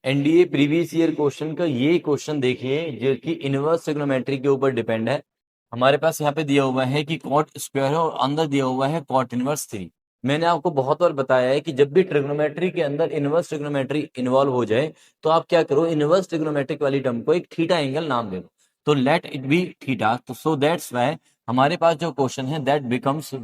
NDA previous year question का ये question देखिए जो कि इनवर्स ट्रिग्नोमेट्री के ऊपर डिपेंड है। हमारे पास यहाँ पे दिया हुआ है कि कॉट स्क्वायर है और अंदर दिया हुआ है कॉट इनवर्स 3। मैंने आपको बहुत बार बताया है कि जब भी ट्रिग्नोमेट्री के अंदर इनवर्स ट्रिग्नोमेट्री इन्वॉल्व हो जाए तो आप क्या करो, इनवर्स ट्रिग्नोमेट्रिक वाली टर्म को एक थीटा एंगल नाम दे दो। तो लेट इट बी थीटा, तो सो दैट्स वाई हमारे पास जो क्वेश्चन है दैट बिकम्स,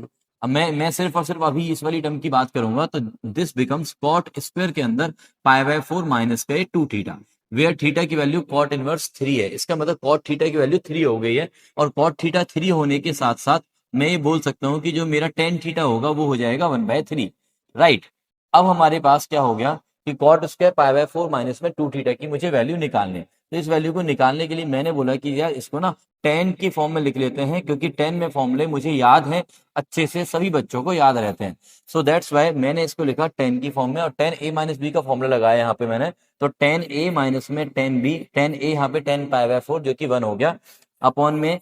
मैं सिर्फ और सिर्फ अभी इस वाली टर्म की बात करूंगा तो दिस बिकम्स कॉट स्क्वायर के अंदर पाई बाय 4 माइनस का 2 थीटा, वेयर थीटा की वैल्यू कॉट इनवर्स 3 है। इसका मतलब कॉट थीटा की वैल्यू 3 हो गई है, और कॉट थीटा 3 होने के साथ साथ मैं ये बोल सकता हूँ कि जो मेरा टेन थीटा होगा वो हो जाएगा 1/3, राइट। अब हमारे पास क्या हो गया कि cot square pi by 4 minus में 2 थीटा की मुझे वैल्यू निकालनी है। तो इस वैल्यू को निकालने के लिए मैंने बोला कि यार इसको ना टेन की फॉर्म में लिख लेते हैं, क्योंकि टेन में फॉर्मूले मुझे याद है, अच्छे से सभी बच्चों को याद रहते हैं। सो दैट्स वाई मैंने इसको लिखा टेन की फॉर्म में, और टेन ए माइनस बी का फॉर्मूला लगाया यहाँ पे मैंने। तो टेन ए माइनस में टेन बी, टेन ए यहाँ पे टेन पाई बाय 4 जो कि 1 हो गया, अपॉन में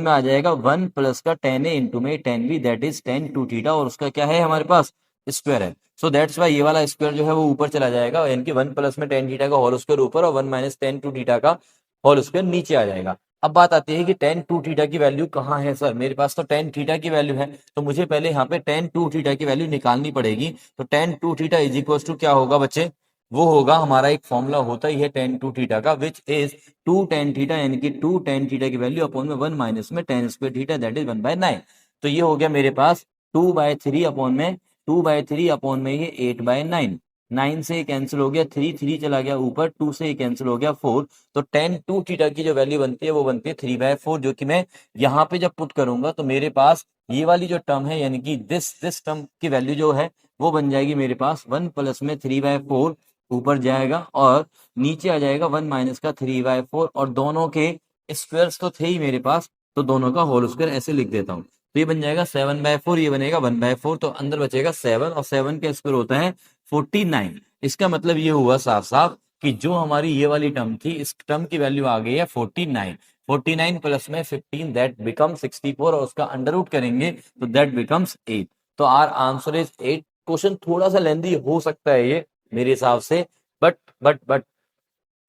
आ जाएगा 1 प्लस का टेन ए इंटू में tan B, that is tan two theta, और उसका क्या है हमारे पास स्क्वायर है। सो दैट्स वाई ये वाला स्क्वायर जो है वो ऊपर चला जाएगा, यानी कि 1 प्लस में टेन थीटा का होल स्क्वायर ऊपर और 1 माइनस टेन टू थीटा का होल स्क्वायर नीचे आ जाएगा। अब बात आती है कि टेन टू थीटा की वैल्यू कहाँ है सर, मेरे पास तो टेन थीटा की वैल्यू है, तो मुझे पहले यहाँ पे टेन टू थीटा की वैल्यू निकालनी पड़ेगी। तो tan two theta is equal to क्या होगा बच्चे, वो होगा हमारा एक फॉर्मूला होता ही है टेन टू थीटा का, which is two tan theta, यानी कि टू टेन थीटा की वैल्यू अपॉन में 1 माइनस में tan square theta, that is 1/9। तो ये हो गया मेरे पास 2/3 अपॉन में 2/3 अपॉन में ये 8/9, 9 से कैंसिल हो गया, 3 3 चला गया ऊपर, 2 से कैंसिल हो गया 4। तो टेन टू थीटा की जो वैल्यू बनती है वो बनती है 3/4, जो कि मैं यहाँ पे जब पुट करूंगा तो मेरे पास ये वाली जो टर्म है, यानी कि दिस टर्म की वैल्यू जो है वो बन जाएगी मेरे पास 1 प्लस में 3/4 ऊपर जाएगा, और नीचे आ जाएगा 1 माइनस का 3/4, और दोनों के स्क्वायर्स तो थे ही मेरे पास, तो दोनों का होल स्क्वायर ऐसे लिख देता हूँ। तो ये बन जाएगा 7/4, ये बनेगा 1/4, तो अंदर बचेगा 7, और 7 का स्क्वायर होता है 49। इसका मतलब ये हुआ साफ साफ कि जो हमारी ये वाली टर्म थी, इस टर्म की वैल्यू आ गई है 49। 49 प्लस में 15 दैट बिकम 64, और उसका अंडर रूट करेंगे तो दैट बिकम्स 8। तो आर आंसर इज 8। क्वेश्चन थोड़ा सा लेंदी हो सकता है ये मेरे हिसाब से, बट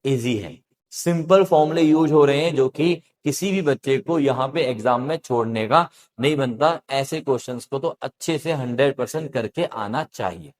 इजी है। सिंपल फॉर्मूले यूज हो रहे हैं जो कि किसी भी बच्चे को यहाँ पे एग्जाम में छोड़ने का नहीं बनता। ऐसे क्वेश्चंस को तो अच्छे से 100% करके आना चाहिए।